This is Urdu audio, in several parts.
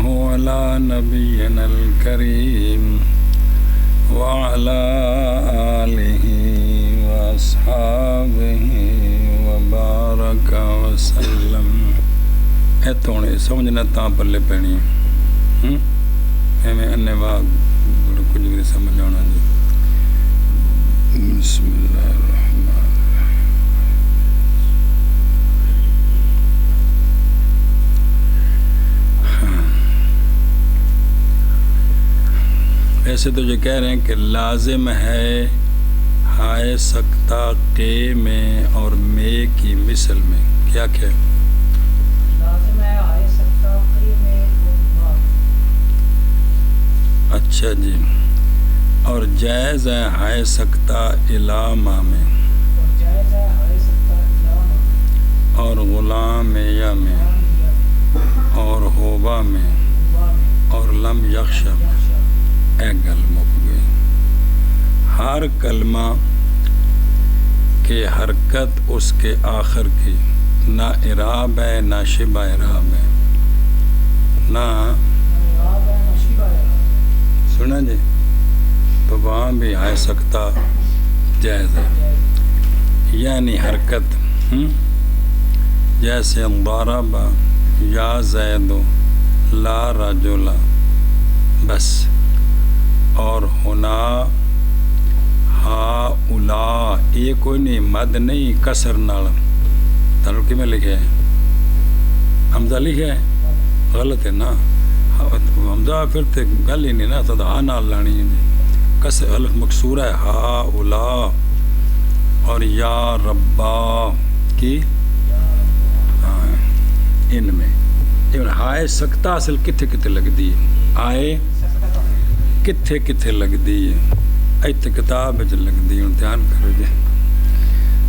على نبينا الكريم وعلى آله وأصحابه وبارك وسلم. اتوں نے سمجھنا تاں پلے پینی ایویں انے واہ کچھ بھی سمجھ آنا جی. بسم اللہ الرحمن الرحیم. ایسے تو یہ کہہ رہے ہیں کہ لازم ہے ہائے سکتا کے میں اور میں کی مثل میں. کیا کہ لازم ہے ہائے سکتا کے میں اور اچھا جی. اور جائز ہے ہائے سکتا علامہ میں اور جائز ہے ہائے سکتا علامہ اور غلام یا میں اور ہوبا میں اور لم یخشا. اے گل مک گئی. ہر کلمہ کے حرکت اس کے آخر کی نہ اعراب ہے نہ شبہ اعراب ہے نہ سنا جی. تو وہاں بھی ہائے سکتا جائز ہے. یعنی حرکت جیسے ضرب یا زید لا رجل بس. اور ہونا ہاؤلا یہ کوئی نہیں مد نہیں کسر نال. تنکی میں لکھے ہے حمزہ لکھے ہے غلط ہے نا. حمزہ پھر تے گل ہی نہیں نا تو ہاں نال لانی ہے. کسر الف مکسورہ ہے ہاؤلا. اور یا ربا کی ان میں ہائے سکتا اصل کتھے کتھے لگ دی ہے. آئے کتھے کتھے لگ دی ہے. ایتھے کتاب وچ لگ دی. ہن دھیان کرو جی.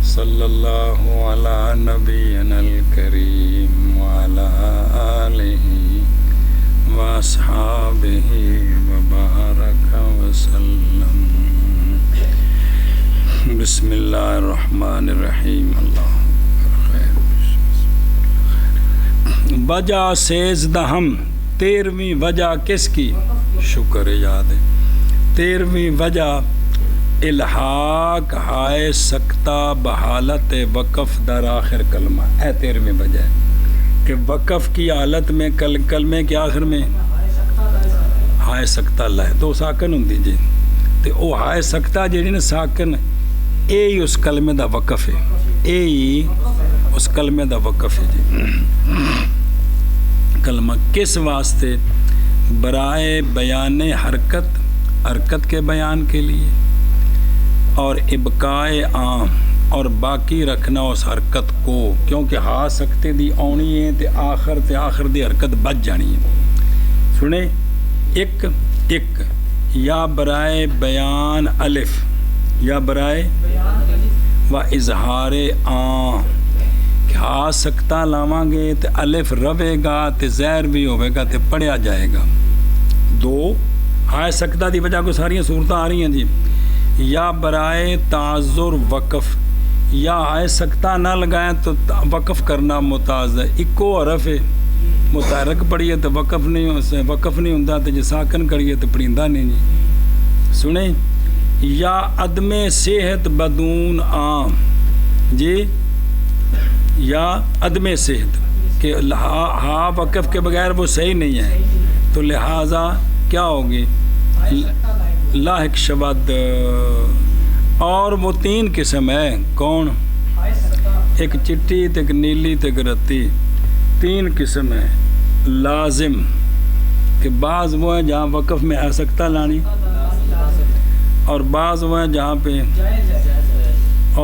صلی اللہ علی نبینا الکریم وعلی آلہ واصحابہ وبارک وسلم. بسم اللہ الرحمن الرحیم. اللہ خیر. وجہ سیزدہم 13ویں وجہ کس کی؟ شکر یاد ہے. 13ویں وجہ الحاق ہائے سکتا بحالت وقف در آخر کلمہ. اے 13ویں وجہ ہے کہ وقف کی حالت میں کلمے کے آخر میں ہائے سکتا لائے تو ساکن ہوں جی. تو وہ ہائے سکتا جیڑی نا ساکن اے ہی اس کلمے دا وقف ہے. اے ہی اس کلمے دا وقف ہے جی. کلمہ کس واسطے؟ برائے بیان حرکت کے بیان کے لیے اور ابقائے عام اور باقی رکھنا اس حرکت کو. کیونکہ ہا سکتے دی آنی ہے تے آخر دی حرکت بچ جانی ہے. سنیں ایک یا برائے بیان الف یا برائے و اظہار عام کہ ہا سکتا لاواں گے تے الف روے گا تے زہر بھی ہوئے گا تے پڑھیا جائے گا. 2 ہائے سکتا دی وجہ کو ساری صورتیں آ رہی ہیں جی. یا برائے تعذر وقف یا ہائے سکتا نہ لگائیں تو وقف کرنا متعذر. اکو حرف ہے متحرک پڑھیے تو وقف نہیں ہوتا تو جی ساکن کریے تو پڑھیندہ نہیں جی. سنیں یا عدم صحت بدون عام جی. یا عدم صحت کہ ہا وقف کے بغیر وہ صحیح نہیں ہے تو لہٰذا کیا ہوگی لاحق شبد. اور وہ 3 قسم ہے. کون؟ ایک چٹی تے ایک نیلی تے ایک رتی. 3 قسم ہے. لازم کہ بعض وہ ہیں جہاں وقف میں آ سکتا لانی اور بعض وہ ہیں جہاں پہ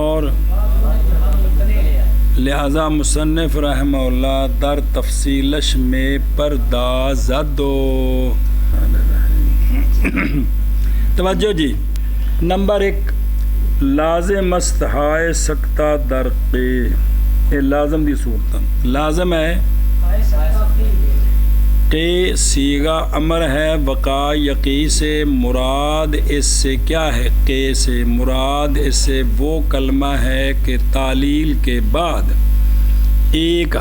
اور لہذا مصنف رحمہ اللہ در تفصیلش میں پردازدو. توجہ جی. نمبر 1 لازم است ہائے سکتا در قی. یہ لازم دی صورت لازم ہے کہ صیغہ امر ہے. وقع یقی سے مراد اس سے کیا ہے؟ کہ سے مراد اس سے وہ کلمہ ہے کہ تعلیل کے بعد ایک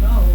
نہ ہو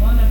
معنی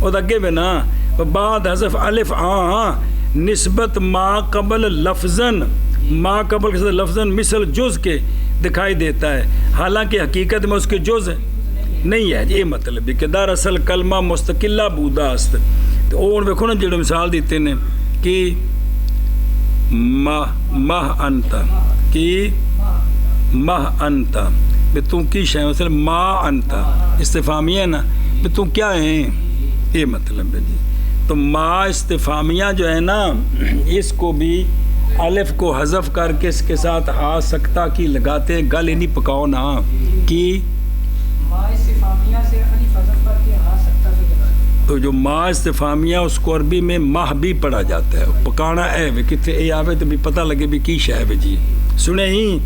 اور اگے بھی نا بعد حذف الف نسبت ما قبل لفظن ما قبل کے ساتھ لفظن مثل جز کے دکھائی دیتا ہے، حالانکہ حقیقت میں اس کے جز نہیں ہے. یہ مطلب ہے کہ دراصل کلمہ مستقلہ بودا است. تو اور دیکھو نا جڑے مثال دیتے ہیں کہ ماہ انتا کہ ماہ انتا بھی تم کی شے مثلا ما انتا استفہامیہ ہے نا بھی تم کیا ہیں، یہ مطلب ہے جی. تو ما استفہامیہ جو ہے نا اس کو بھی الف کو حذف کر کے اس کے ساتھ آ سکتا کی لگاتے ہیں. گل نہیں پکاؤ نا کہ تو جو ما استفہامیہ اس کو عربی میں ماہ بھی پڑھا جاتا ہے. پکانا اے وے کتنے اے آوے تو بھی پتہ لگے بھی کی شے ہے جی. سنے ہی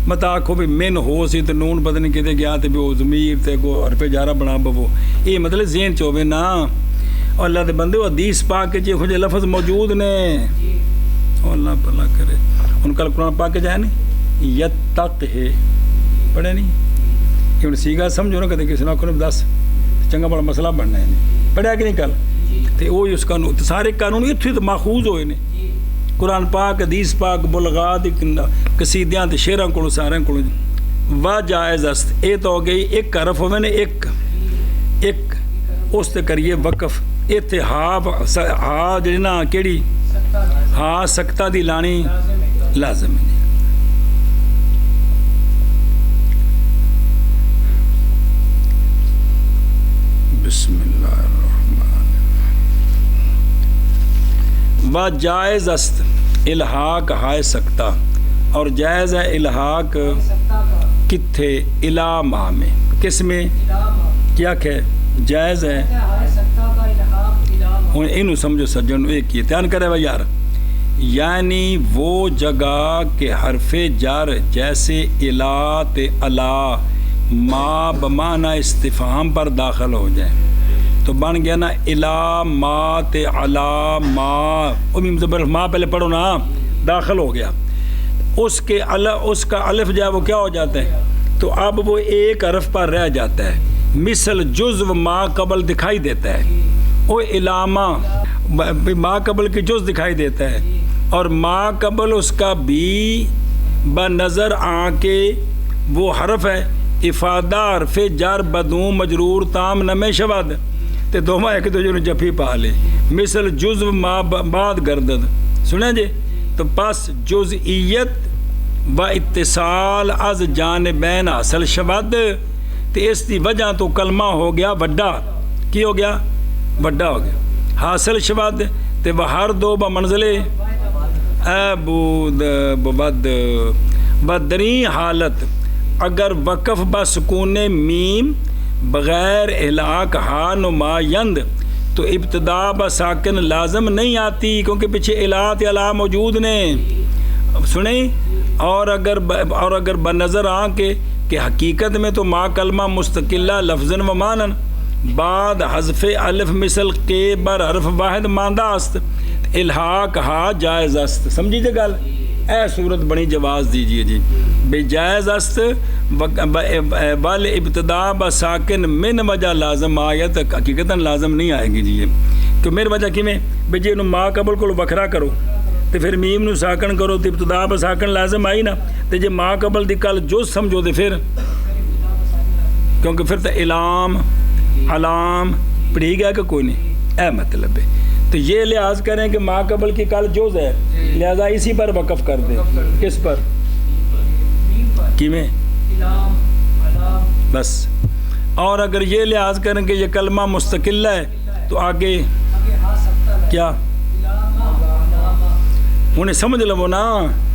مت آکھو بھی من ہو سی تو نون پتہ نہیں کتے گیا تو بھی وہ ضمیر تے کو حرف جارہ بنا بو. یہ مطلب ذہن چوبے نا. اور اللہ دے بندے حدیث پاک کے جو لفظ موجود نے اللہ بھلا کرے. ان کا قرآن پاک کے جائے نہیں یتق ہے پڑھے نہیں کہ سیگا سمجھو نا کہتے کسی نہ کوئی دس چنگا بڑا مسئلہ بننا ہے نہیں پڑھیا کہ نہیں کل تو وہی اس قانون سارے قانون اتنے تو ماخوذ ہوئے نے قرآن پاک حدیث پاک بلغات قصیدیاں تے شعراں کو سارے کو وا جائز است. اے تو ہو گئی ایک حرف ہوئے نے ایک اس تے کریے وقف ایتھے ہا جڑی نا کیڑی ہاں سکتا دی لانی لازم ہے. بسم اللہ الرحمن و جائز است الحاق ہائے سکتا اور جائز ہے الحاق کتھے الا ما میں کس میں کیا کہ جائز ہے. انہوں سمجھو سجن ایک یہ دھیان کرے بھائی یار یعنی وہ جگہ کہ حرف جر جیسے الا تے الا ما بمعنی استفہام پر داخل ہو جائے تو بن گیا نا الا ما تے علا ما امیم زبر ما پہلے پڑھو نا داخل ہو گیا اس کا الف جو ہے وہ کیا ہو جاتا ہے تو اب وہ ایک حرف پر رہ جاتا ہے. مثل جزو ما قبل دکھائی دیتا ہے وہ علامہ ما قبل کی جز دکھائی دیتا ہے اور ما قبل اس کا بھی بنظر آ کے وہ حرف ہے افادہ حرف جر بدوں مجرور تام نمے شود تے دوما ایک دوجے نے جفی پا لے مثل جزو ما بعد گردد سنیں جی. تو پس جزئیت و اتصال از جانبین حاصل شود تے اس دی وجہ تو کلمہ ہو گیا وڈا کی ہو گیا وڈا ہو گیا حاصل شود تے وہ ہر دو بمنزلے عبود ببد بدری حالت اگر وقف بسکون میم بغیر احلاق ہا نمایند تو ابتدا بساکن لازم نہیں آتی کیونکہ پیچھے الات علا موجود نے سنیں. اور اگر بنظر آ کے کہ حقیقت میں تو ما کلمہ مستقلہ لفظن و مانن بعد حذف الف مثل کے بر حرف واحد ماندہ است الحاق ہا جائز است. سمجھی جے گل اے صورت بڑی جواز دیجئے جی بے جائز است بل ابتدا بساکن من وجہ لازم آیت حقیقتاً لازم نہیں آئے گی جی. کہ میرے وجہ کی میں بے جی ما قبل کو بکھرا کرو تو پھر میم نو ساکن کرو تو ابتدا بساکن لازم آئی نا تو جی ما قبل دی کل جو سمجھو دے پھر کیونکہ پھر تو علام پڑھی گیا کہ کوئی نہیں اے مطلب ہے. تو یہ لحاظ کریں کہ ما قبل کی کل جوز ہے لہذا اسی پر وقف کر دیں. کس پر کی میں بس. اور اگر یہ لحاظ کریں کہ یہ کلمہ مستقلہ ہے تو آگے کیا انہیں سمجھ لو نا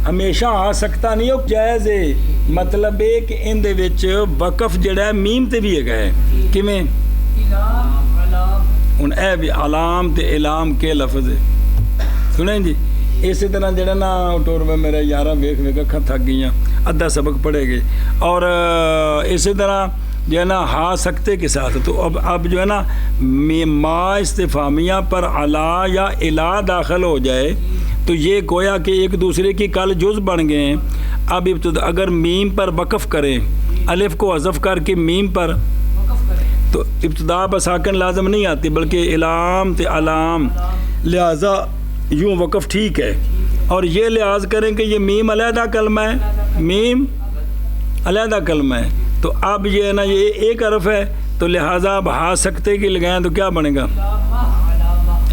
ہمیشہ آ سکتا نہیں ہو جائز ہے مطلب ہے کہ ان دے وچ وقف جڑا ہے میم تے بھی ہے کہ میں ان اے بھی علام تے علام کے لفظ ہے سنیں جی. اسی طرح جڑا نا ٹور میں میرا یارہ ویکھ اکھاں تھک گئیاں ادھا سبق پڑھے گئے. اور اسی طرح جو ہے نا ہا سکتے کے ساتھ تو اب جو ہے نا ما استفہامیہ پر علا یا الا داخل ہو جائے تو یہ گویا کہ ایک دوسرے کی کل جز بن گئے ہیں. اب اگر میم پر وقف کریں الف کو حذف کر کے میم پر تو ابتدا بساکن لازم نہیں آتی بلکہ علام تے علام، لہذا یوں وقف ٹھیک ہے۔ اور یہ لحاظ کریں کہ یہ میم علیحدہ کلمہ ہے، میم علیحدہ کلمہ ہے، تو اب یہ ہے نا یہ ایک حرف ہے، تو لہٰذا اب ہا سکتے کی لگائیں تو کیا بنے گا؟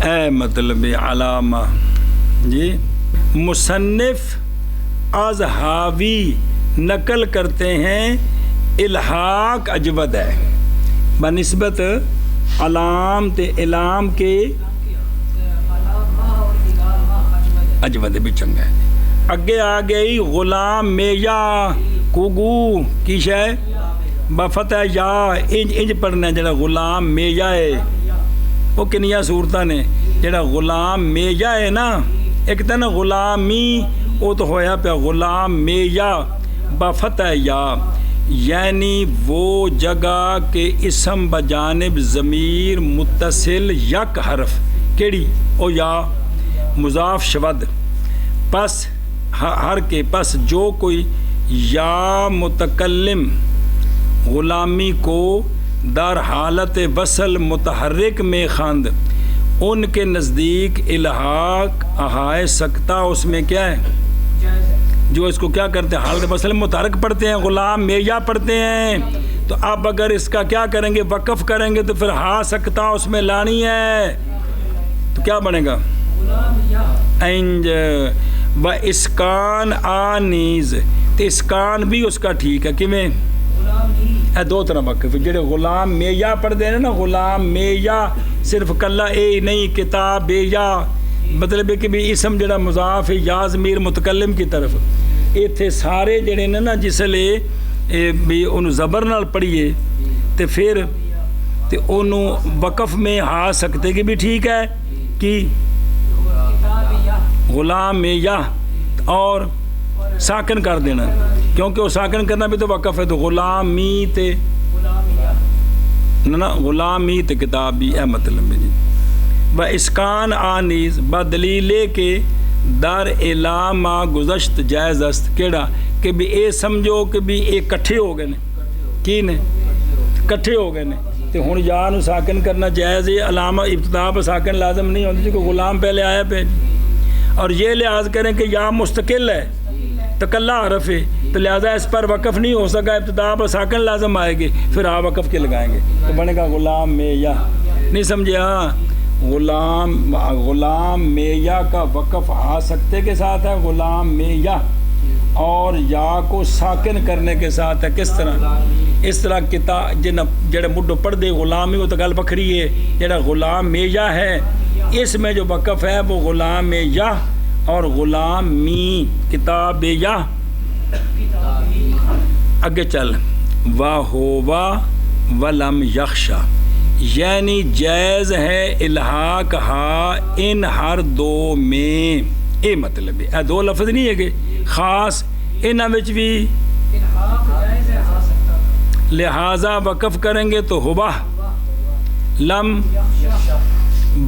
اے مطلب علامہ۔ جی مصنف از حاوی نقل کرتے ہیں الحاق اجود ہے بنسبت علام تے علام کے، اجود بھی چنگا ہے۔ اگے آ گئی غلام میاں کوگو کی شے بفتح یا انج پڑھنا جڑا غلام میاں ہے، وہ کنیا صورتاں نے جڑا غلام میاں ہے نا، ایک تو نا غلامی وہ تو ہویا پیا غلام میاں بفتح یا، یعنی وہ جگہ کے اسم بجانب ضمیر متصل یک حرف کیڑی او یا مضاف شود، پس ہر کے پس جو کوئی یا متکلم غلامی کو در حالت وصل متحرک میں خواند، ان کے نزدیک الحاق احائے سکتا اس میں کیا ہے، جو اس کو کیا کرتے ہیں حالت وصل متحرک پڑھتے ہیں، غلام میاں پڑھتے ہیں، تو اب اگر اس کا کیا کریں گے وقف کریں گے تو پھر ہا سکتا اس میں لانی ہے، تو کیا بنے گا انج و اسکان آنیز، تو اسکان بھی اس کا ٹھیک ہے، کیویں اے دو طرح وقف جڑے غلام میاں پڑھتے ہیں نا، غلام میاں صرف کلا اے نہیں کتاب یا، مطلب ہے کہ بھی اسم جڑا مضاف ہے یا ضمیر متکلم کی طرف، ایتھے سارے جڑے نے نا جس لئے بھی انہوں زبر نال پڑھیے تے پھر تے انہوں وقف میں ہا سکتے کہ بھی ٹھیک ہے کہ غلام میاں اور ساکن کر دینا، کیونکہ وہ ساکن کرنا بھی تو وقف ہے، تو غلام می تے نا غلام می تے کتاب بھی اے مطلب ہے جی۔ و اسکان آنیز بدلیلے کے در علامہ گزشت جائز است، کیڑا کہ بھی اے سمجھو کہ بھی اے کٹھے ہو گئے نے، کی نے کٹھے ہو گئے نے، تو ہن یا نو ساکن کرنا جائز ہے، علامہ ابتدا پر ساکن لازم نہیں ہوتی کہ غلام پہلے آیا پہ، اور یہ لحاظ کریں کہ یا مستقل ہے تکلہ حرف ہے، تو لہذا اس پر وقف نہیں ہو سکا، ابتدا پر ساکن لازم آئے گی، پھر ہا وقف کے لگائیں گے تو بنے گا غلام میاں، نہیں سمجھے؟ ہاں غلام میاں کا وقف آ سکتے کے ساتھ ہے غلام میاں، اور یا کو ساکن کرنے کے ساتھ ہے، کس طرح؟ اس طرح کتاب جڑے مڈو پڑھ دے غلامی وہ تو گل بکھری ہے، جڑا غلام میاں ہے اس میں جو وقف ہے وہ غلام میاں اور غلام می کتاب یا۔ اگے چل واہ ہوا ولم یخشا، یعنی جائز ہے الحاق ہا ان ہر دو میں، اے مطلب ہے اے دو لفظ نہیں ہے کہ خاص انہاں وچ بھی لہذا وقف کریں گے تو ہوا لم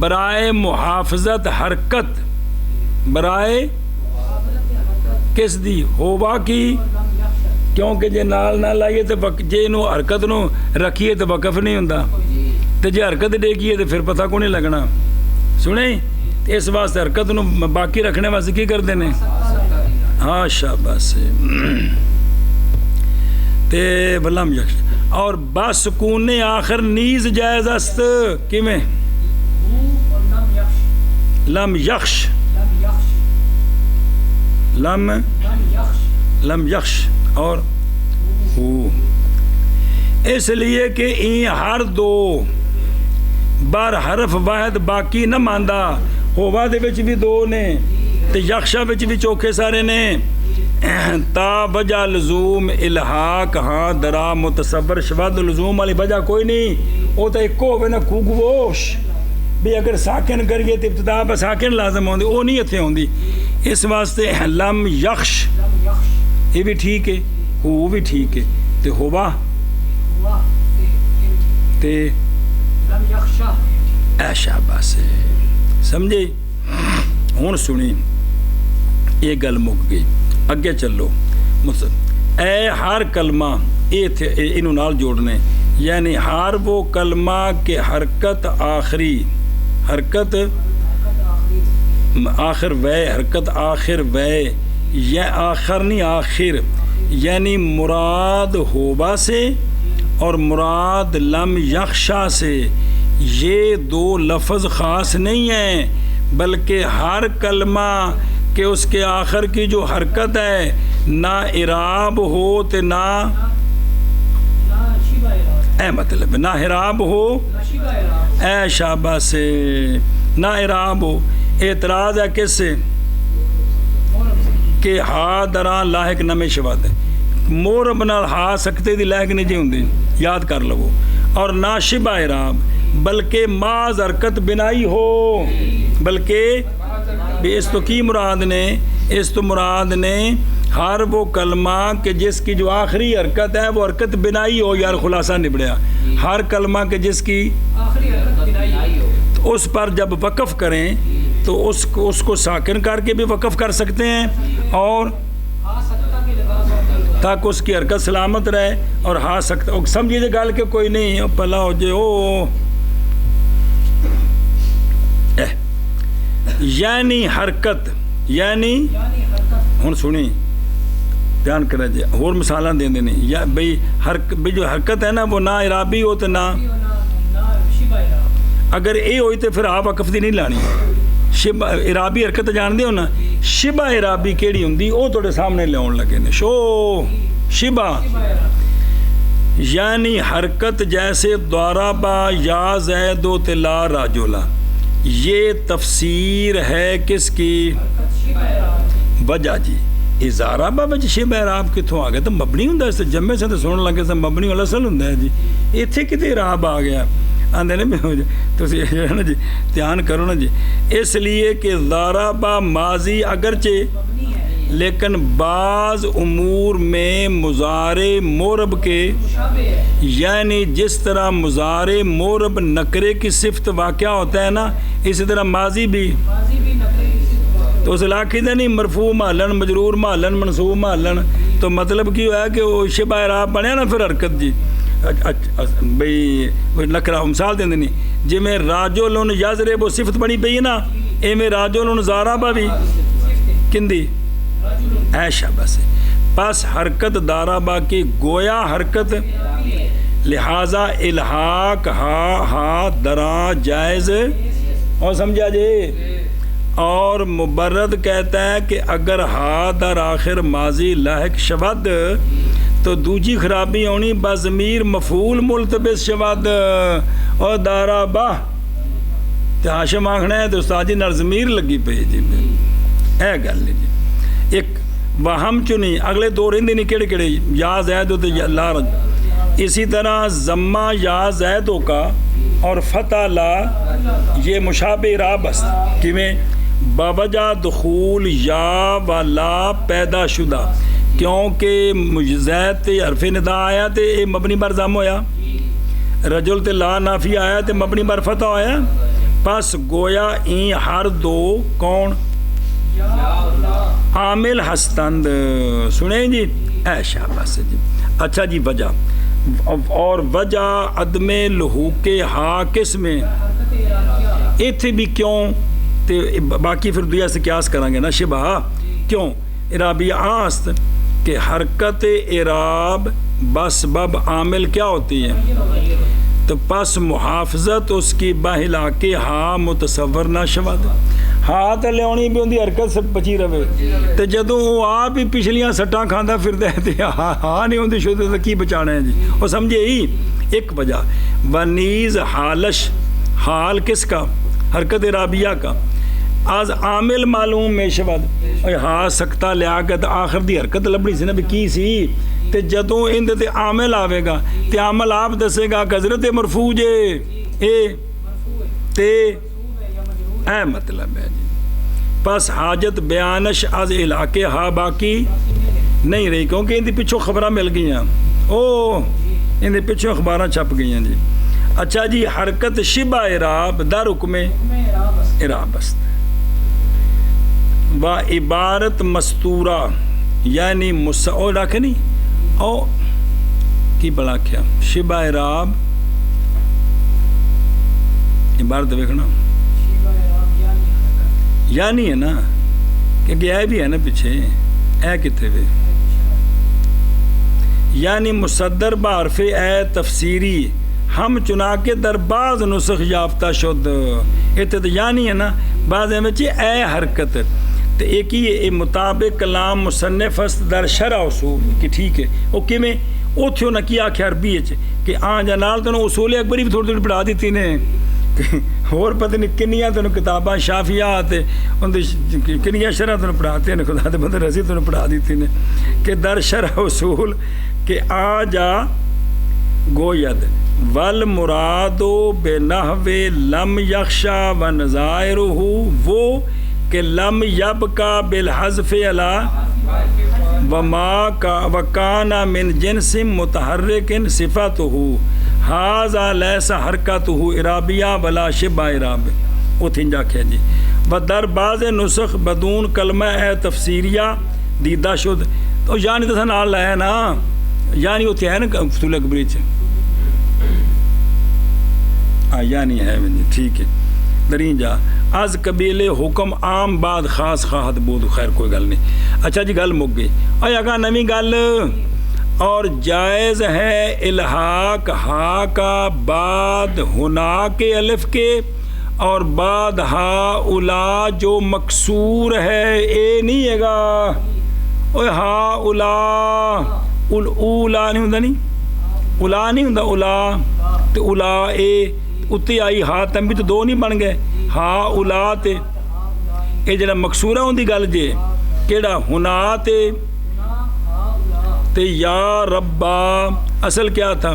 برائے محافظت حرکت، برائے کس دی ہوا کی، کیونکہ جے نال نہ لائیے تو جے نو حرکت نو رکھیے تو وقف نہیں ہوندا، تو جے حرکت دیکھیے تو پھر پتہ کو نہیں لگنا، سنیں اس واسطے حرکت نو باقی رکھنے واسطے کی کرتے ہیں، ہاں شاباش تے ولم یخش، اور بسکون آخر نیز جائز است، کیویں لم یخش، لم یخش اور ہو، اس لیے کہ این ہر دو بار حرف واحد باقی نہ ماندا، ہوا دے وچ بھی دو نے تے یخشا وچ بھی چوکھے سارے نے، تا وجہ لزوم الحاق ہاں درا متصور شود، لزوم والی وجہ کوئی نہیں، وہ تو ایک ہوئے نا خوگوش بھی اگر ساکن کریے تو ابتدا پر ساکن لازم ہوندی، وہ نہیں اتھے ہوندی، اس واسطے لم یخش یہ بھی ٹھیک ہے، ہو بھی ٹھیک ہے، تے ہوا تے اے شاباش سمجھے؟ ہون سنی یہ گل مک گئی، اگے چلو، اے ہر کلمہ انہوں نال جوڑنے، یعنی ہر وہ کلمہ کہ حرکت آخری، حرکت آخر وے، حرکت آخر وے، یا آخر نہیں آخر، یعنی مراد ہوبا سے اور مراد لم یخشا سے، یہ دو لفظ خاص نہیں ہیں، بلکہ ہر کلمہ کہ اس کے آخر کی جو حرکت ہے نہ اعراب ہو تو نہ اے مطلب نہ اعراب ہو اے شابہ سے، نہ اعراب ہو۔ اعتراض ہے کس سے؟ کہ ہا درا لاحق نمے شباد مورب نال ہا سکتے دی لاحق نہیں جی ہوندی، یاد کر لو، اور نہ شبہ اعراب بلکہ ماز حرکت بنائی ہو، بلکہ اس تو کی مراد نے، اس تو مراد نے ہر وہ کلمہ کہ جس کی جو آخری حرکت ہے وہ حرکت بنائی ہو، یار خلاصہ نبڑیا، ہر کلمہ کہ جس کی آخری حرکت بنائی ہو، تو اس پر جب وقف کریں تو اس کو ساکن کر کے بھی وقف کر سکتے ہیں، اور تاکہ اس کی حرکت سلامت رہے، اور ہا سکتا سمجھیے جے گل کہ کوئی نہیں پلا ہو جائے او یعنی حرکت، یعنی ہن سنی دھیان کرا جائے اور مثالاں دیں دیں یا بھئی جو حرکت ہے نا وہ نہ اعرابی ہو تو نہ اگر اے ہوئی تو پھر آپ وقف دی نہیں لانی، شبہ اعرابی حرکت جان ہو نا، شبہ اعرابی کیڑی ہوندی وہ تھوڑے سامنے لیاؤن لگے نے، شو شبہ یعنی حرکت جیسے ضربا یا زید و تلا راجولا، یہ تفسیر ہے کس کی؟ وجہ جی اظہارہ بابا شبہ اعراب کتوں آ گیا؟ تو مبنی ہوں اس جمعے سے تو سننے لگے سے مبنی والا اصل ہوں جی، اتنے کتنے اعراب آ گیا آدھے نے تو نا جی دھیان کرو نا جی، اس لیے کہ ضربا ماضی اگرچہ لیکن بعض امور میں مضارع مورب کے، یعنی جس طرح مضارع مورب نکرے کی صفت واقعہ ہوتا ہے نا، اسی طرح ماضی بھی، تو اس علاقے دے نہیں مرفوع محلن مجرور محلن منصوب محلن، تو مطلب کی ہوا ہے کہ وہ شبہ اعراب بنیا نا پھر حرکت جی، بھئی نکرا مثال دیں دینی جی میں راجولن یضرب وہ صفت بنی پئی ہے نا، اے میں راجولن ضربا بھی کندی اے شابہ سے، پس حرکت ضربا کی گویا حرکت، لہذا الحاق ہا درا جائز، اور سمجھا جی، اور مبرد کہتا ہے کہ اگر ہا در آخر ماضی لاحق شود تو دوجی خرابی ہونی بضمیر مفعول ملتبس شود، اور ضربا تے ہاشم آکھنا ہے تو استاد جی نال ضمیر لگی پئی جی، اے گل جی ایک وہم چنی اگلے دو رہندے نہیں کیڑے کیڑے یا زید تے لا رج، اسی طرح ضمہ یا زیدوں کا اور فتح لا یہ مشابہ اعراب است، کیویں باوجہ دخول یا و لا پیدا شدہ، کیونکہ زید تے حرف ندا آیا تے اے مبنی بر ضم ہویا، رجل تے لا نافی آیا تے مبنی بر فتح ہویا، پس گویا این ہر دو کون عامل ہستند، سنیں جی اے شاباش جی، اچھا جی وجہ، اور وجہ عدم لحوق ہا کس میں ایتھے بھی کیوں، تے باقی پھر دیا سے قیاس کریں گے نا، شبہ کیوں اعرابی آست کہ حرکت اعراب بسبب عامل کیا ہوتی ہے، تو پس محافظت اس کی باہلا کے ہا متصور نہ شود، ہاں تے لیونی بھی ہوندی حرکت سے بچی رہے، تے جدوں وہ آپ ہی پچھلیاں سٹاں کھاندا پھردا ہے تے ہاں نہیں ہوندی شو تے کی بچانا ہے جی، وہ سمجھے ہی ایک وجہ، ونیز حالش حال کس کا؟ حرکت اعرابیہ کا، آز عامل معلوم میں شود، ہاں سکتا لیا کے تے آخر دی حرکت لبنی سی نا بھی کی سی، تے جدوں اند تے عامل آوے گا تے عامل آپ دسے گا کہ حضرت مرفوع جے اے تے اے مطلب ہے جی، پس حاجت بیانش از علاقے ہا باقی نہیں رہی، کیونکہ ان دی پچھوں خبراں مل گئی ہیں، ان دی پچھوں اخباراں چھپ گئی ہیں جی۔ اچھا جی حرکت شبہ اعراب در حکم اعراب است و عبارت مستورہ، یعنی اور رکھ نہیں او کی بڑا کیا شبہ اعراب عبارت دیکھنا شیبہ اعراب یعنی حرکت یعنی ہے نا کہ اے بھی ہے نا پیچھے اے کتنے وے یعنی مصدر بحرف اے تفسیری ہم چنا کے در بعض نسخ یافتہ شد اتنے تو یعنی ہے نا بعض میں اے حرکت تو ایک ہی مطابق کلام مصنف است در شرع اصول کہ ٹھیک ہے وہ کیویں اوتھے نہ کیا آخیا عربی کہ جنال تینوں اصول اکبری بھی تھوڑی تھوڑی پڑھا دیتی نے اور پتہ نہیں کنیاں تینوں کتاباں شافیات کنیاں شرح تینوں پڑھاتے ہیں خدا دے بندے رضی تینوں پڑھا دیتی نے کہ در شرع اصول کہ آ جا گوید والمراد بنحو لم یخشا و نظائرہ وہ کہ لم یبقى بالحذف علی وکان من جنس متحرک صفتہ ھذا لیس حرکتہ اعرابیہ ولا شبہ اعراب اتھیں جا کے جی و در بعض نسخ بدون کلمہ اے تفسیریہ دیدہ شد تو یعنی تو نال ہے نا یعنی اتھے ہے نا فصول اکبری چ یعنی ہے ٹھیک ہے درین جا از قبیل حکم عام بعد خاص خواہد بود خیر کوئی گل نہیں اچھا جی گل مک گئی اور اگا نویں گل اور جائز ہے الحاق ہا کا بعد ہنا کے الف کے اور بعد ہا الا جو مکسور ہے اے نہیں ہے گا اوے ہا الا اولا نہیں ہوندا نہیں الا نہیں ہوندا الا تے الا اے اتنے آئی ہا تم بھی تو دو نہیں بن گئے ہا الا تے اے جڑا مکسورہ ہوندی گل جے کیڑا ہنا تے یا ربا اصل کیا تھا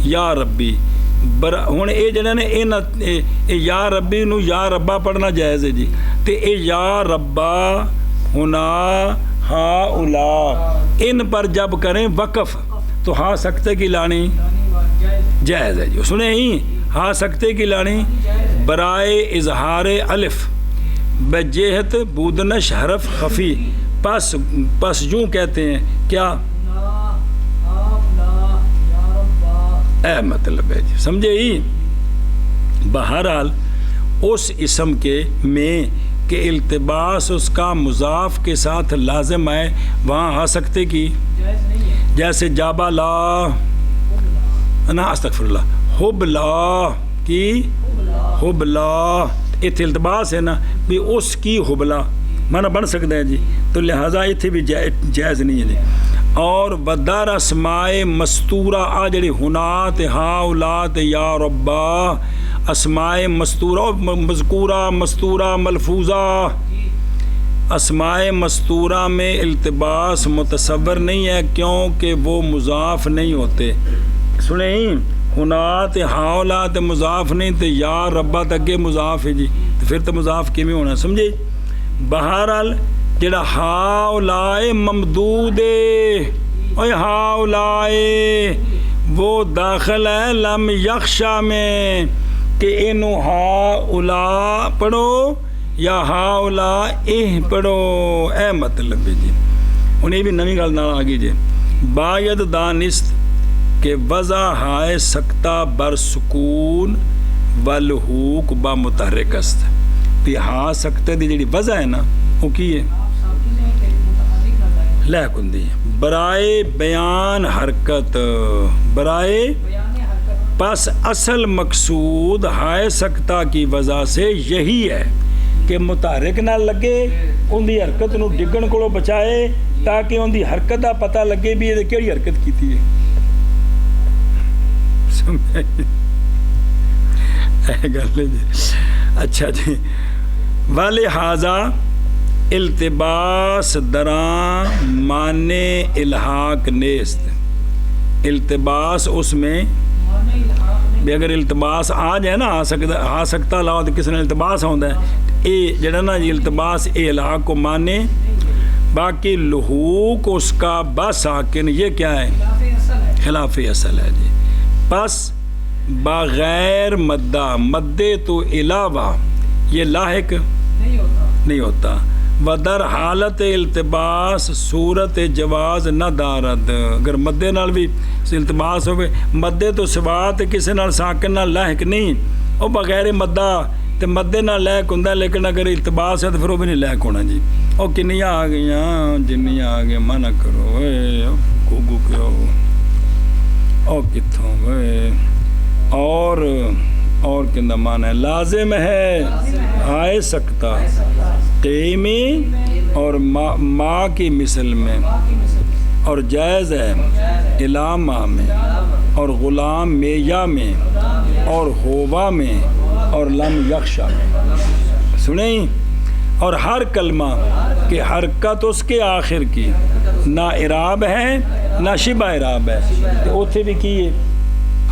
یا ربی ہن اے جڑا نے اے یا ربی نو یا ربا پڑھنا جائز ہے جی تے اے یا ربا ہنا ہا الا ان پر جب کریں وقف تو ہا سکتے کی لانی جائز ہے جی سنیں ہی ہا سکتے کی لانی برائے اظہار الف بجہت بودنش حرف خفی پس یوں کہتے ہیں کیا اے مطلب ہے جی سمجھے ہی بہرحال اس اسم کے میں کہ التباس اس کا مضاف کے ساتھ لازم ہے وہاں آ سکتے کی جیسے جابا لا نا استغفر اللہ حب لا کی حب لا اتنے التباس ہے نا بھی اس کی حبلا مانا بن سکتا ہے جی تو لہٰذا اتنے بھی جائز نہیں ہے جی اور ودار اسمائے مستورہ آ جڑی ہنات ہا اولاد یا ربا اسمائے مستورہ مذکورہ مستورہ ملفوظہ اسمائے مستورہ میں التباس متصور نہیں ہے کیونکہ وہ مضاف نہیں ہوتے سنیں ہنات ہا اولاد مضاف نہیں تو یا ربا تک مضاف ہے جی تو پھر تو مضاف کیویں ہونا سمجھے بہرحال جڑا ہا اولائے ممدود اوے ہا اولائے وہ داخل ہے لم یخشا میں کہ انو ہا اولا پڑھو یا ہا اولا پڑھو اے مطلب ہے جی انہیں بھی نویں گل نال آگی جی باید دانست کہ وضع ہائے سکتا بر سکون والحوق با متحرک است بھی ہا سکتے دی جڑی وضع ہے نا وہ کی ہے لہ کندی برائے بیان حرکت برائے پس اصل مقصود ہائے سکتا کی وجہ سے یہی ہے کہ متحرک نہ لگے ان دی حرکت نو ڈگن کو بچائے تاکہ ان دی حرکت دا پتہ لگے بھی یہ کیڑی حرکت کیتی ہے گل جی اچھا جی ولہذا التباس دراں مانے الحاق نیست التباس اس میں بھی اگر التباس آ جائے نا آ سکتا لاؤ تو کسی نے التباس ہوتا ہے اے جڑا نا جی التباس اے الحاق کو مانے باقی لحوق اس کا بساکن یہ کیا ہے خلاف اصل ہے جی پس بغیر مدہ مدے تو علاوہ یہ لاحق نہیں ہوتا ودر حالت التباس صورت جواز نہ دارد اگر مدے نال بھی التباس ہوئے مدے تو سوا تے کسے نال ساکن نال لحق نہیں او بغیر مدہ تے مدے نال لحق ہوندا لیکن اگر التباس ہے تو پھر وہ بھی نہیں لحق ہونا جی او کنیاں آ گئیاں جنیاں آ گئے منع کرو اے گو کیوں او کتھوں اے اور کندہ معنی ہے لازم ہے آئے سکتا قیمی اور ماں کی مثل میں اور جائز ہے علامہ میں اور غلام میہ میں اور ہوا میں اور لم یخشا میں سنیں اور ہر کلمہ کی حرکت اس کے آخر کی نہ اعراب ہے نہ شبہ اعراب ہے تو اتھے بھی کیے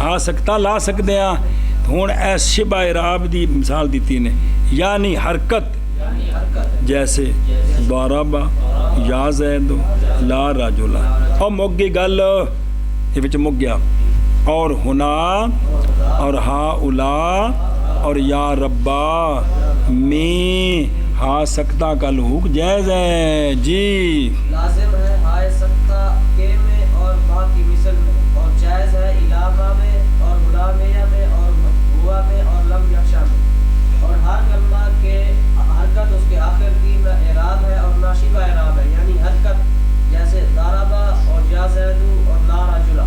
آ سکتا لا سکتے ہیں ہون ایس شبہ اعراب دی مثال دیتی نے یعنی حرکت جیسے ضرب یا زید لا رجل اور مگی گل یہ وچ مگ گیا اور ہنا اور ہا الا اور یا ربا میں ہا سکتا کا لوگ جائز ہے جی لازم ہے ہائے سکتا کے میں اور با کی مثل میں اور جائز ہے علامہ میں اور غلامیہ میں اور ہوا میں اور لم یخشا میں اور ہر کلمہ کے حرکت اس کے آخر کی نہ اعراب ہے اور نہ شبہ اعراب ہے یعنی حرکت جیسے ضربا اور یا زیدو اور لا رجلا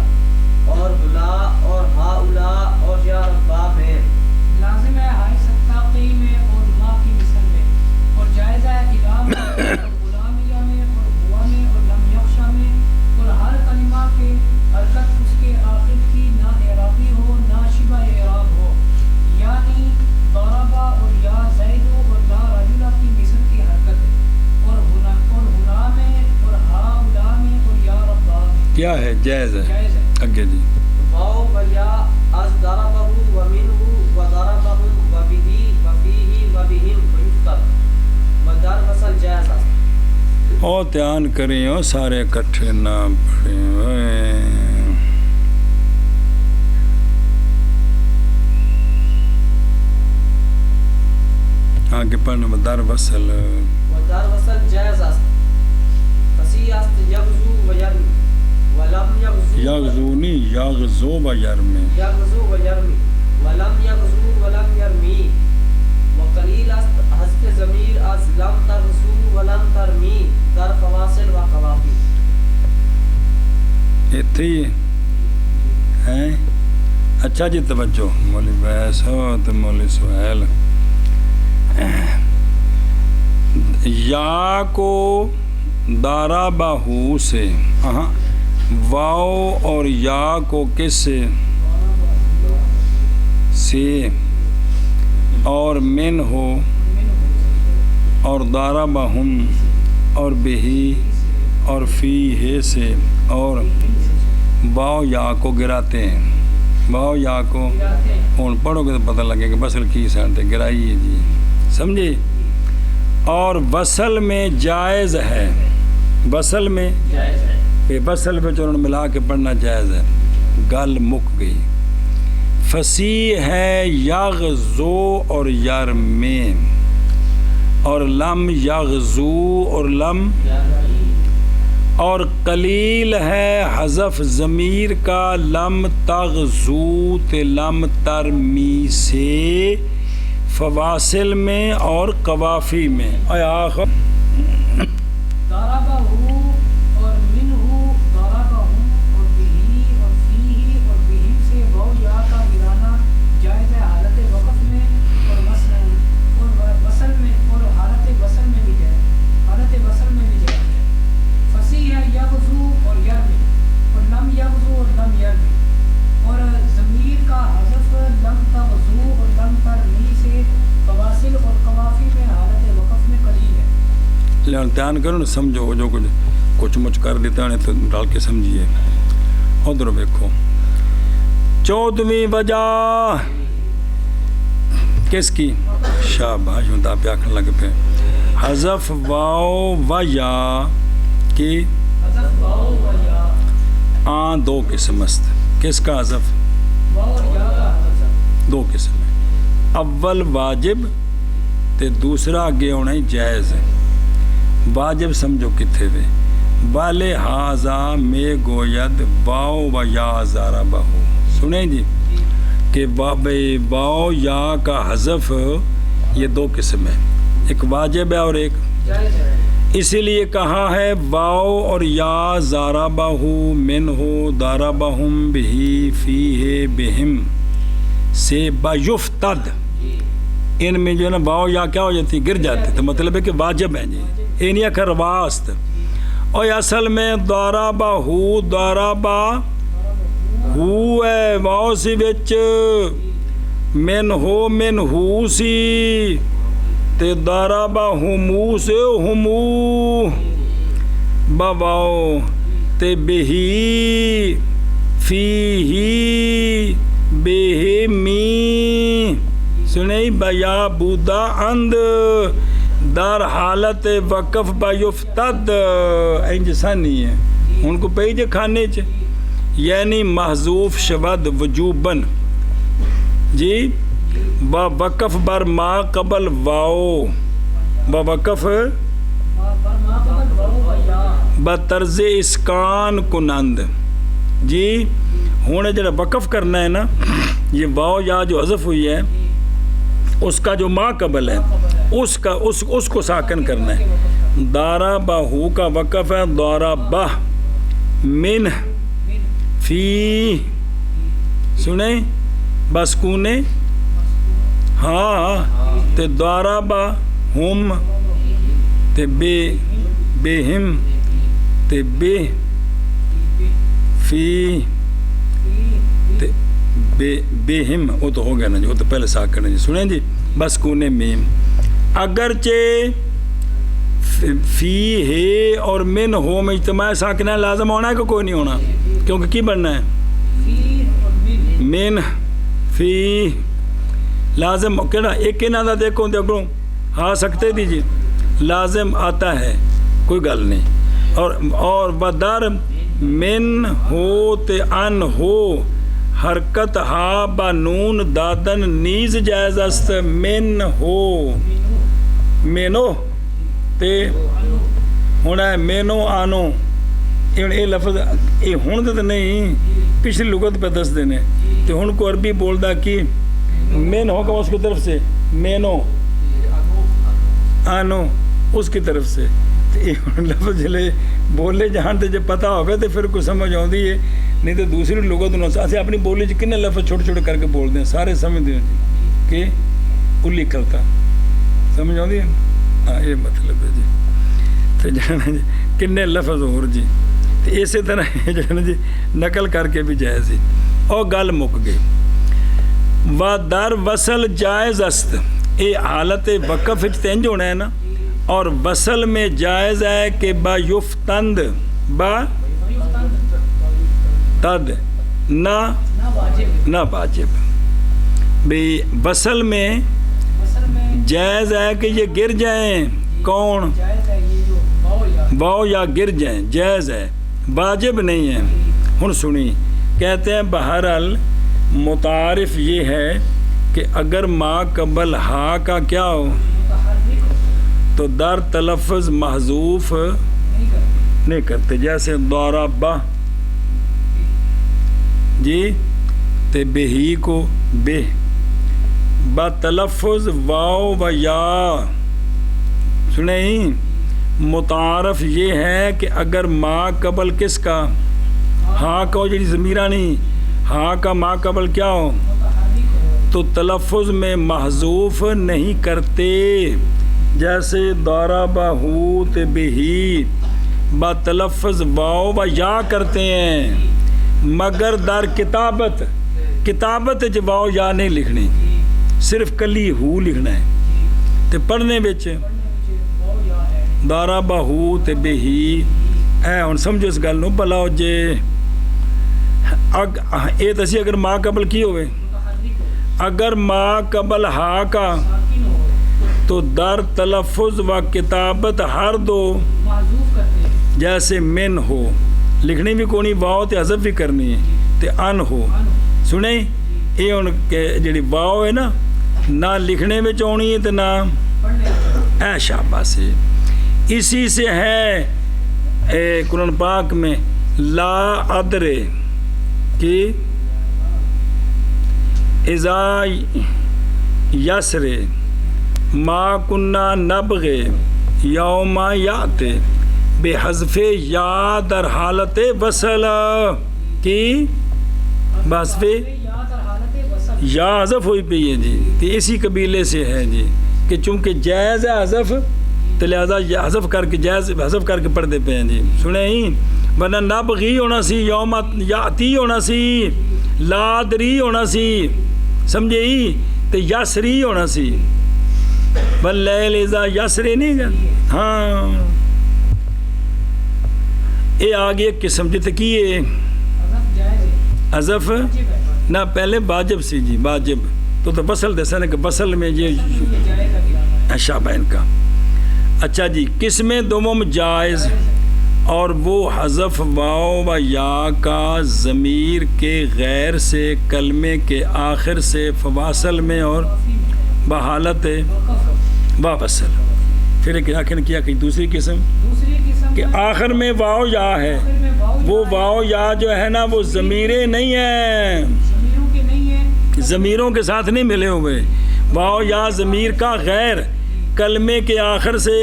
اور بلا اور ہا الا اور یا ربا میں لازم ہے ہائے سکتا کی میں اور ما کی مثل میں اور جائز ہے علامہ اور غلامیہ میں اور ہوا میں اور لم یخشا میں اور ہر کلمہ کے حرکت اس کے آخر کی نہ اعرابی ہو نہ شبہ اعراب ہو یعنی ضربا اور یا زید اور لا رجلا کی مثل کی حرکت ہے اور ہنا میں اور ہا الا میں اور یا ربا میں کیا ہے جائز ہے اگے جی واو و یا از ضربہ و منہ و ضربہم و بہی و فیہی و بہم و یفتر و در وصل جائز ہے او دھیان کریں او سارے اکٹھے نہ پڑھیں آگے پڑھنا ودار وصل جائز است فصیح است یغزو و یرمی ولم یغزو یغزونی یغزو و یرمی یغزو و یرمی ولم یغزو ولم یرمی وقلیل است حذف ضمیر از لم تغزو ولم ترمی در فواصل و قوافی اتھے ہی ہیں اچھا جی توجہ مولی بیس ہو تو مولی سہیل یا کو دارا باہو سے واو اور یا کو کس سے اور من ہو اور دارا باہم اور بہی اور فی ہے سے اور واو یا کو گراتے ہیں واو یا کو ہوں پڑھو گے تو پتہ لگے کہ وصل کی سانتے گرائی ہے جی سمجھے اور وصل میں جائز ہے وصل میں وصل پہ چونوں ملا کے پڑھنا جائز ہے گل مک گئی فصیح ہے یغزو اور یرمی اور لم یغزو اور لم اور قلیل ہے حذف ضمیر کا لم تغزو تے لم ترمی سے فواصل میں اور قوافی میں آخر دھیان کرو نا سمجھو جو کچھ مچ کر دیتا ہے تو ڈال کے سمجھیے ادھر دیکھو 14ویں وجہ کس کی شاباش ہوتا پہ آکھنے لگے پہ حذف واو و یا کی دو قسم است کس کا حذف دو قسم ہے اول واجب تے دوسرا آگے ہونا ہی جائز ہے واجب سمجھو کتنے وے بالے ہاضا میں گوید واؤ و یا زارا بہو سنیں جی کہ واؤ یا کا حذف یہ دو قسم ہے ایک واجب ہے اور ایک اسی لیے کہا ہے واؤ اور یا زارا بہو من ہو دارا بہم بہی فی ہے بہم سے بیفتد ان میں جو ہے نا واؤ یا کیا ہو جاتی گر جاتی تو مطلب ہے کہ واجب ہے جی یہ نہیں آخر واسط اور اصل میں دارابا ہو ہے واؤ سی بچ من ہو سی تے دارابا ہمو سے ہمو با واؤ تے بہی فی ہی بہمی سنئی بیا بودا اند در حالت وقف بیفتد انجسانی ہے ان کو پہی جے کھانے چے یعنی محذوف شود وجوبن جی با وقف بر ما قبل واؤ با وقف با طرز اسکان کنند جی ہونے جڑا وقف کرنا ہے نا یہ واؤ یا جو حذف ہوئی ہے اس کا جو ما قبل ہے اس کو ساکن کرنا ہے دارا باہو کا وقف ہے دارا بہ من فی سنیں بسکونے ہاں تے دارا با ہم تے بے ہم تے بے فی تے بے ہم وہ تو ہو گیا نا جو تو پہلے ساکن ہے جی سنیں جی بس کونے میم اگرچہ فی ہے اور من ہو میں اجتماع ساکنہ لازم ہونا ہے کہ کوئی نہیں ہونا کیونکہ کی بننا ہے من فی لازم کہنا ایک نہ دا دیکھو ہاں سکتے دیجیے لازم آتا ہے کوئی گل نہیں اور بدر من ہو تے ان ہو حرکت ہا با نون دادن نیز جائز است من ہو مینو تے ہونا ہے مینو آنو یہ لفظ یہ ہون تو نہیں پچھلی لغت پہ دس دینے تے ہون کو عربی بول دا کی مین ہوگا اس کی طرف سے مینو آنو اس کی طرف سے لفظ جلے بولے جہاں تے جب پتہ ہوگا تو پھر کچھ سمجھ آتی ہے نہیں تو دوسری لغت اسی اپنی بولی چ کنے لفظ چھوٹے چھوٹے کر کے بول دیں سارے سمجھتے ہیں جی کہ کلی کرتا سمجھ آتی ہے ہاں یہ مطلب ہے جی تو جانا جی کنے لفظ اور جی تو اسی طرح جانا جی نقل کر کے بھی جائز جی اور گل مک گئی و در وصل جائز است اے حالت وقف تنج ہونا ہے نا اور وصل میں جائز ہے کہ با یفتند با تد نہ واجب بھی وصل میں جائز ہے کہ یہ گر جائیں کون واؤ یا گر جائیں جائز ہے واجب نہیں ہے ہن سنی کہتے ہیں بہرحال متعارف یہ ہے کہ اگر ما قبل ہا کا کیا ہو تو در تلفظ محذوف نہیں کرتے جیسے ضربہ جی تے بہی کو بے با تلفظ واو و یا سنیں متعارف یہ ہے کہ اگر ما قبل کس کا ہاں کا ہو جی ضمیرہ نہیں ہاں کا ما قبل کیا ہو تو تلفظ میں محذوف نہیں کرتے جیسے ضربہ تے بہی با تلفظ واو و یا کرتے ہیں مگر در کتابت واو یا نہیں لکھنی صرف کلی ہو لکھنا ہے تے پڑھنے بچ ضربہ تے بہی اے ہن سمجھو اس گل نو بھلا جے اے تسی اگر ما قبل کی ہوئے اگر ما قبل ہا کا تو در تلفظ و کتابت ہر دو جیسے من ہو لکھنی بھی کونی واؤ تے حذف بھی کرنی ہے تے ان ہو سنیں یہ ان کے جڑی واؤ ہے نا نہ لکھنے میں ہونی ہے تے نہ اے شاباش اسی سے ہے قرآن پاک میں لا ادرے کہ اذا یسرے ما کنہ نبغے یوم یاتے بے حذف یا در حالت وصل کی بحذف یا حذف ہوئی پہ ہے جی، کہ اسی قبیلے سے ہے جی، کہ چونکہ جائز ہے حذف تو لہذا حذف کر کے جائز حذف کر کے پڑھتے پہ ہیں جی، سنیں ہی ورنہ نبغی ہونا سی، یوم یاتی ہونا سی، لا دری ہونا سی، سمجھے ہی تو یسری ہونا سی، واللیل اذا یسری نہیں گا. ہاں یہ آگے ایک قسم جتے کی ہے حذف نہ پہلے واجب سی جی، واجب تو بسل دے سنے کہ بسل میں یہ شابین کا. اچھا جی قسم دوم جائز اور وہ حذف واو و یا کا ضمیر کے غیر سے کلمے کے آخر سے فواصل میں اور بحالت وابصل. پھر ایک آخر کیا کہ دوسری قسم کہ آخر میں واو یا ہے، وہ واو یا جو ہے نا وہ ضمیریں نہیں ہیں، ضمیروں کے ساتھ نہیں ملے ہوئے، واو یا ضمیر کا غیر کلمے کے آخر سے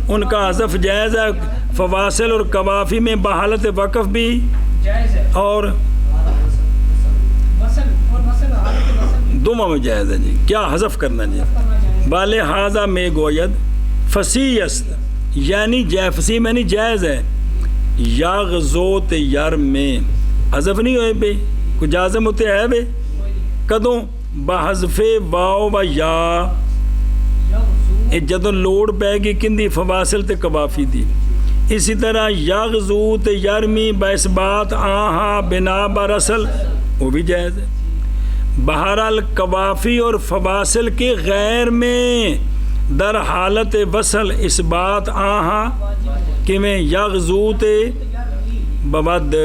ان کا حذف جائز ہے، فواصل اور قوافی میں بحالت وقف بھی اور دونوں میں جائز ہے جی. کیا حذف کرنا جی؟ بالحاظہ میں گوید فصیح است یعنی فصیح میں نہیں جائز ہے، یا غزوت یر میں حذف نہیں ہوئے بے کوئی جازم ہوتے ہے بے کدوں بحذف واو و یا جدوں لوڑ پہ گی کندی فواصل تے قوافی دی. اسی طرح یغزوت یرمی باثبات آہا بنا برسل وہ بھی جائز ہے. بہرحال قوافی اور فواصل کے غیر میں در حالت وصل اس بات آہا کہ میں یغزوت ببد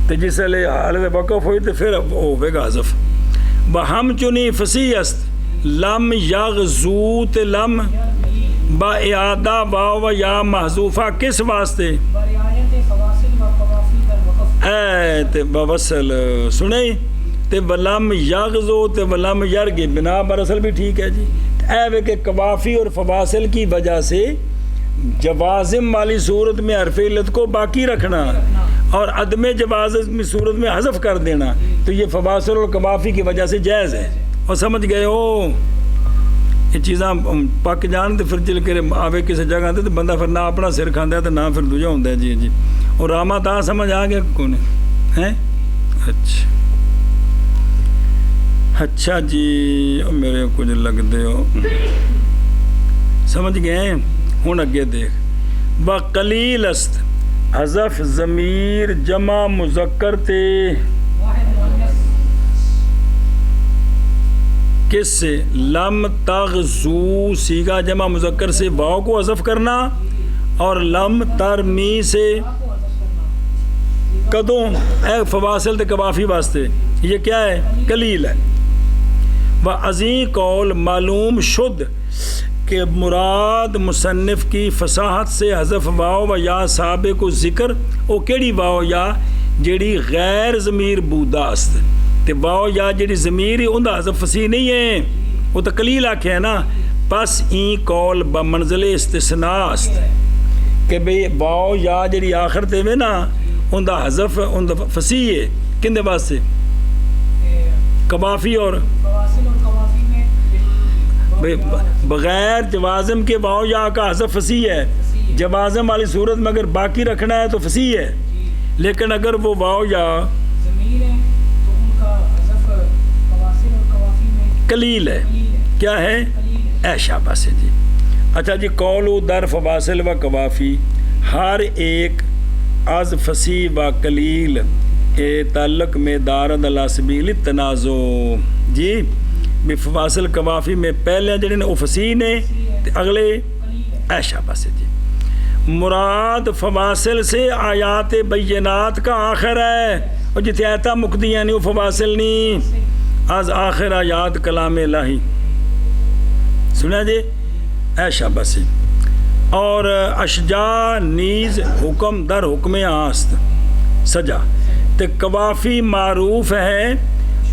تجسل حالت وقف ہوئی تو پھر ہوئے گا حذف. بہم چنی فصیح است لم یغزوت لم با اعادہ واو و یا محذوفہ کس واسطے اے بوصل سنیں تے ولم یغزو تے ولم یرگ بنا برسل بھی ٹھیک ہے جی. اے وے کہ قوافی اور فواصل کی وجہ سے جوازم والی صورت میں حرف علت کو باقی رکھنا اور عدم جوازم کی صورت میں حذف کر دینا تو یہ فواصل اور قوافی کی وجہ سے جائز ہے. اور سمجھ گئے ہو یہ چیزاں پک جان تو پھر چل کے آوے کسی جگہ تے تو بندہ پھر نہ اپنا سر کھاندہ ہے تو نہ پھر دوجہ ہوندہ ہے جی جی. اور راما تا سمجھ آ گیا کون ہے؟ اچھا جی میرے کچھ لگ دے ہو سمجھ گئے. ہون اگے دیکھ وقلیل است حذف ضمیر جمع مذکر تے کس سے لم تغزو سیگا جمع مذکر سے واو کو حذف کرنا اور لم ترمی سے کدوں اے فواصل تے قوافی واسطے یہ کیا ہے قلیل ہے. و عظیم قول معلوم شد کہ مراد مصنف کی فصاحت سے حذف واو و یا سابق کو ذکر او کیڑی واو یا جیڑی غیر ضمیر بودا است تے واو یا جیڑی ضمیر اوندا حذف فصیح نہیں ہے وہ تو قلیل آکھے ہے نا. پس این قول بمنزل استثناء است کہ بھئی واو یا جیڑی آخر تے میں نا اوندا حذف اوندا فصیح ہے کندے واسطے قوافی اور بغیر جوازم کے واو یا کا حذف فصیح ہے. جوازم والی صورت میں اگر باقی رکھنا ہے تو فصیح ہے لیکن اگر وہ واو یا قلیل ہے کیا ہے اے شابہ سے جی. اچھا جی قولو در فواصل و قوافی ہر ایک از فصیح و قلیل اے تعلق میں دارد اللہ سبیل تنازع جی. فواصل قوافی میں پہلے جڑے نے وہ فصیح نے اگلے اے شابہ سے جی. مراد فواصل سے آیات بینات کا آخر ہے اور جتنے آیتہ مقدیاں نہیں وہ فواصل نہیں از آخر آیات کلام الہی سنا جی اے شابہ سے. اور اشجا نیز حکم در حکم آست سجا تے قوافی معروف ہے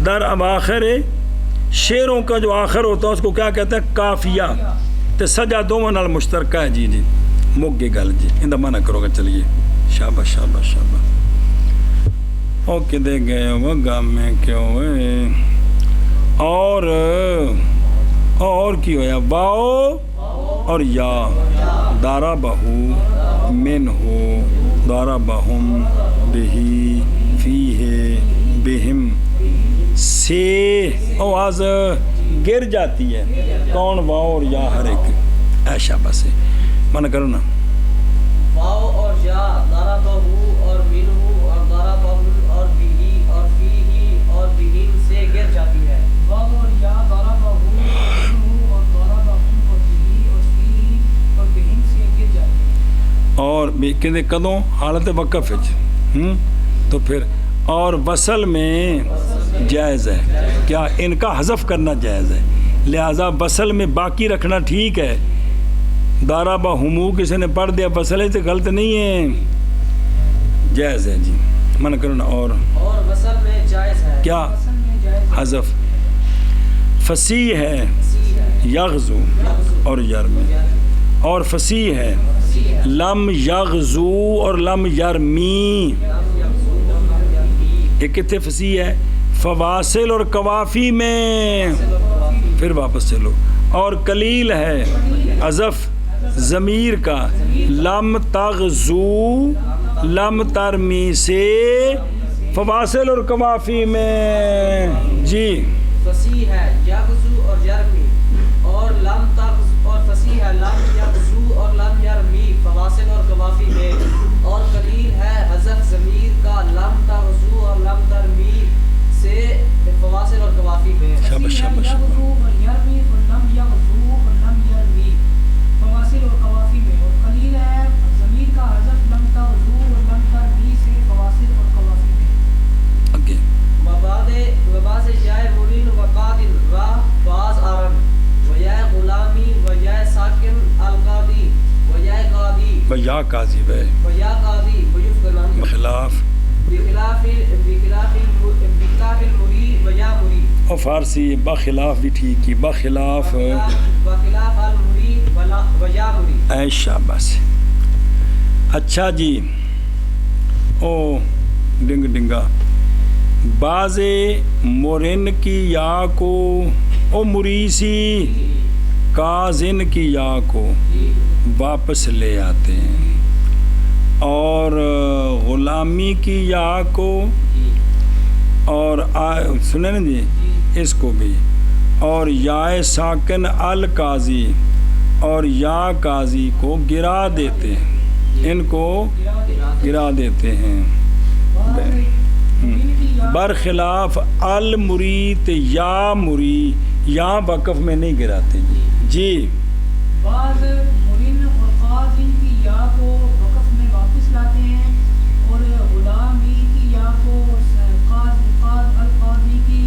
در اواخر شعروں کا جو آخر ہوتا ہے اس کو کیا کہتے ہیں قافیہ تے سجا دونوں نال مشترکہ ہے جی مک گئی گل جی اندہ منع کرو گا چلیے شاباش شاباش شاباش او کدے گئے وہ گام میں کیوں ہوئے اور کی ہویا باؤ اور یا دارا بہو من ہو دارا بہم بہی فی ہے بہم سے آواز گر جاتی ہے کون واؤ اور یا ہر ایک ایشا بس من کرو نا واؤ اور یا دارا بہو اور من ہو اور دارا بہم اور بہی اور فی ہی اور بہم سے گر جاتی ہے واؤ اور یا دارا بہو من ہو اور دارا بہم اور بہی اور فی ہی اور بہم سے گر جاتی ہے اور کہتے کدوں حالت وقف تو پھر اور وصل میں جائز ہے کیا ان کا حذف کرنا جائز ہے لہذا وصل میں باقی رکھنا ٹھیک ہے دارا بہمو کسی نے پڑھ دیا وصل ہے تو غلط نہیں ہے جائز ہے جی من کرو نا اور وصل میں جائز ہے کیا حذف فصیح ہے یغزو اور یرمی اور فصیح ہے لم یغزو اور لم یرمی یہ کتنے فصیح ہے فواصل اور قوافی میں پھر واپس چلو اور قلیل ہے حذف ضمیر کا لم تغزو لم ترمی سے فواصل اور قوافی میں جی فصیح ہے یغزو اور یرمی اور لم تغزو اور فصیح ہے لم یغزو اور لم یرمی فواصل اور قوافی میں اور قلیل ہے حذف ضمیر کا لم تغزو اور لم ترمی سے فواصل اور قوافی میں شاباش شاباش یغزو اور یرمی اور لم یغزو اور لم یرمی فواصل اور قوافی میں اور قلیل ہے ضمیر کا حذف لم تغزو اور لم ترمی سے فواصل اور قوافی میں اوکے وبعض جائے مرین وقادن و بعض آرن و یا غلامی و یا ساکن القاضی و یا قاضی و یا قاضی بے و یا قاضی و یفقنان بخلاف بخلاف المری و یا مری اور فارسی بخلاف بھی ٹھیک ہی بخلاف المری و یا مری ایشا بس اچھا جی او ڈنگ ڈنگا باز مورن کی یا کو او مریسی کازن کی یا کو واپس لے آتے ہیں اور غلامی کی یا کو اور سنیں نا جی اس کو بھی اور یا ساکن القاضی اور یا قاضی کو گرا دیتے ہیں ان کو گرا دیتے ہیں برخلاف المریت یا مری یا وقف میں نہیں گراتے جی بعض مرین اور قاضی کی یا کو وقف میں واپس لاتے ہیں اور غلامی کی یا کو القاضی کی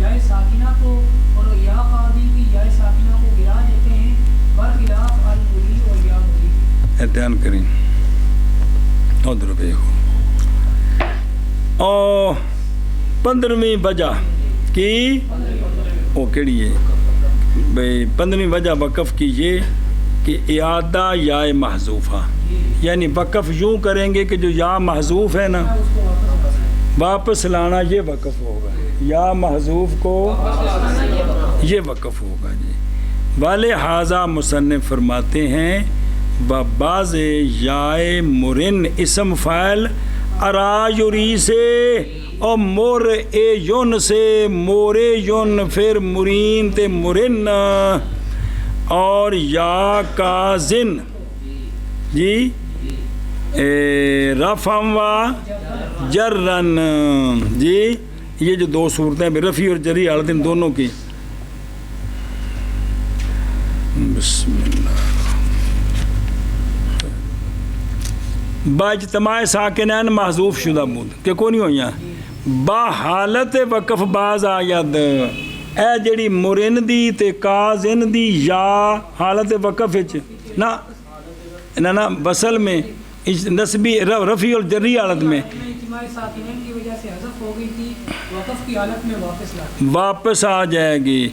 یا ساکنہ کو اور یا قاضی کی یا ساکنہ کو گرا دیتے ہیں برخلاف المری اور یا مری احتیاط کریں ادھر بے ہو اور 15ویں وجہ کی وہ کیڑی ہے بھئی 15ویں وجہ وقف کی یہ کہ اعادہ یا محذوفہ یعنی وقف یوں کریں گے کہ جو یا محذوف ہے نا واپس لانا یہ وقف ہوگا یا محذوف کو یہ وقف ہوگا جی والے حاضہ مصنف فرماتے ہیں بعض یا مرن اسم فاعل ارا یوری سے اور مور اے یون سے مورے یون پھر مرین تے مرن اور یا کازن جی رفم و جرن جی یہ جو دو صورتیں رفی اور جری عالدن دونوں کی بسم اللہ با اجتماع ساکنین محذوف شدہ بود کہ کونی ہوئی ہیں با حالت وقف باز آید اے جڑی مرن دی تے کازن دی یا حالت وقف نا نا وصل میں نسبی رفیع اور جری حالت میں اجتماع ساکنین کی وجہ سے حذف ہو گئی تھی، وقف کی حالت میں واپس آ جائے گی.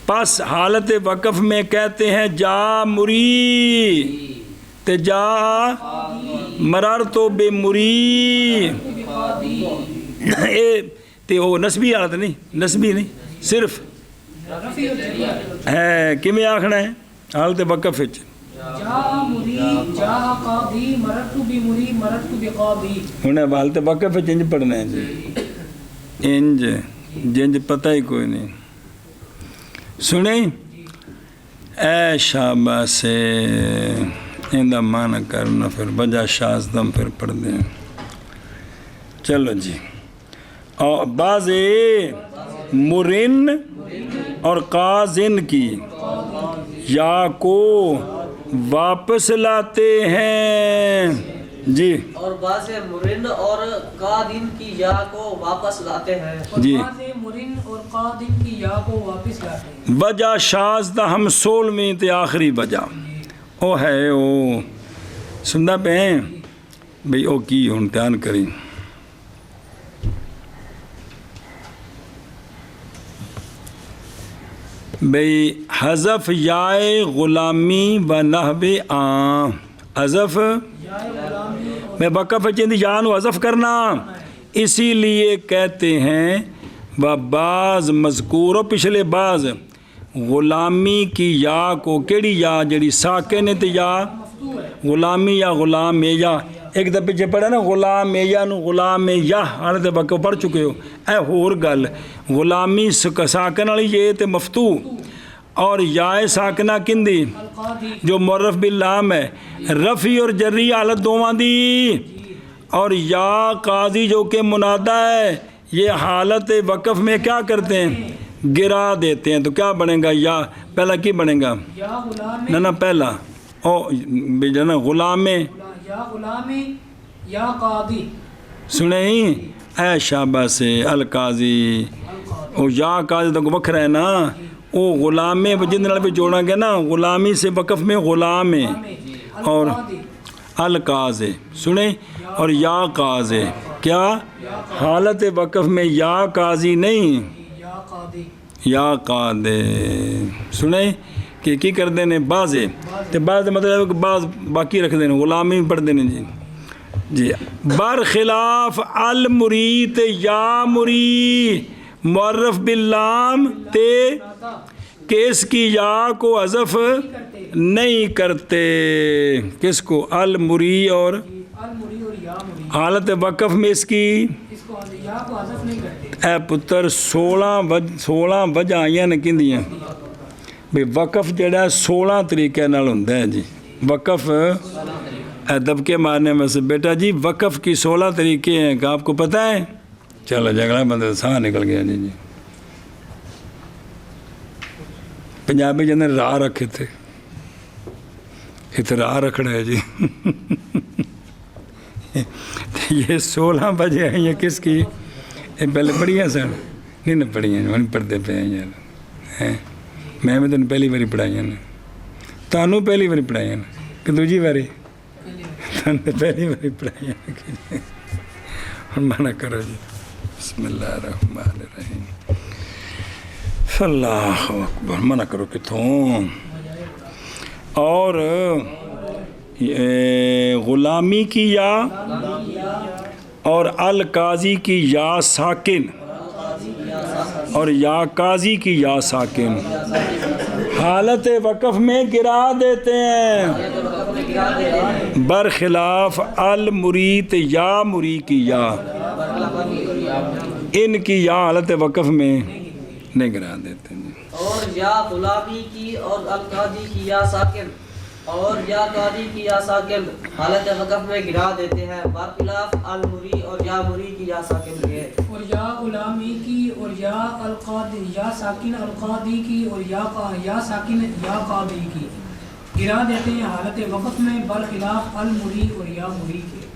پس حالت وقف میں کہتے ہیں جا مری تے جا مرار تو بے مری تے وہ نسبی حالت نہیں، نسبی نہیں، صرف ہے کیویں آکھنا ہے حالت وقف وچ جا مری جا قاضی مررت بمری مررت بقاضی. ہن حالت وقف وچ انج پڑھنا ہے جی، انج جنج پتہ ہی کوئی نہیں. سنیں اے شاباش سے اندہ معنی کرنا پھر بجا شازدم پھر پڑھ دیں. چلو جی اور بعض مرن اور قازن کی یا کو واپس لاتے ہیں جی، اور بعض مرن اور قادن کی یا کو واپس لاتے ہیں جی. مرن اور قادن کی یا کو واپس لاتے ہیں. وجہ شاز دا ہم 16ویں تے آخری وجہ او ہے او سندا پہ ہیں بھئی او کی ہن دھیان کریں. بھئی حذف یائے غلامی و نحو عام، حذف میں وقف چند یا نو حذف کرنا، اسی لیے کہتے ہیں و بعض مذکور و پچھلے بعض غلامی کی یا کو کیڑی یا جڑی ساکن تے یا غلامی یا غلام یا ایک دفعہ پیچھے پڑھا نا غلام یا نو غلام یا حالت وقف پڑھ چکے ہو. اے ہور گل غلامی ساکن والی یہ تے مفتو اور یا ساکنہ کندی جو معرف باللام ہے رفی اور جری حالت دوواں دی، اور یا قاضی جو کہ منادہ ہے یہ حالت وقف میں کیا کرتے ہیں گرا دیتے ہیں. تو کیا بنے گا یا پہلا کی بنے گا نہ پہلا او نا غلام یا غلام یا قاضی. سنیں اے شابہ سے القاضی او یا قاضی تو وکھرا ہے نا، او غلام جن نال بھی جوڑا گیا نا غلامی سے وقف میں غلام اور القاضی. سنیں اور یا قاضی کیا حالت وقف میں یا قاضی نہیں یا قاضی. سنیں کہ کی کر دینے بعضے تے بعض مطلب ہے کہ بعض باقی رکھ دینے غلامی پڑھ دینے جی جی. برخلاف المری تے یا مری معرف باللام تے کہ اس کی یا کو حذف نہیں کرتے، کس کو المری اور حالت وقف میں اس کی اے پتر 16 وجہ آئیاں نے کندیاں بھئی وقف جڑا 16 طریقے نال ہوندا ہے جی. وقف دبکے مارنے میں سے بیٹا جی وقف کی 16 طریقے ہیں کہ آپ کو پتہ ہے؟ چلو جگڑا بندہ ساہ نکل گیا جی. پنجابی جنہیں راہ رکھے تھے اتنے راہ رکھنا ہے جی. یہ 16 بجے ہیں یہ کس کی پہلے پڑھیاں سن نہیں نہ پڑھیاں پڑھتے پہ ہیں یار. میں تمہیں پہلی باری پڑھائیاں نے تانوں پہلی باری پڑھائیاں کہ دوجی باری پہلی باری پڑھائیاں. منع کرو جی. بسم اللہ الرحمن الرحیم. اللہ اکبر. منع کرو کتوں. اور غلامی کی یا اور القاضی کی یا ساکن اور یا قاضی کی یا ساکن حالت وقف میں گرا دیتے ہیں، برخلاف المریت یا مری کی یا ان کی یا حالت وقف میں نہیں گرا دیتے ہیں. اور یا غلامی کی اور القاضی کی یا ساکن اور یا قاضی کی یا ساکن حالت وقف میں گرا دیتے ہیں، برخلاف المری اور یا مری کی یا ساکن کے. اور یا غلامی کی اور یا القاضی یا ساکن القاضی کی اور یا ساکن یا قاضی کی گرا دیتے ہیں حالت وقف میں، برخلاف المری اور یا مری کے.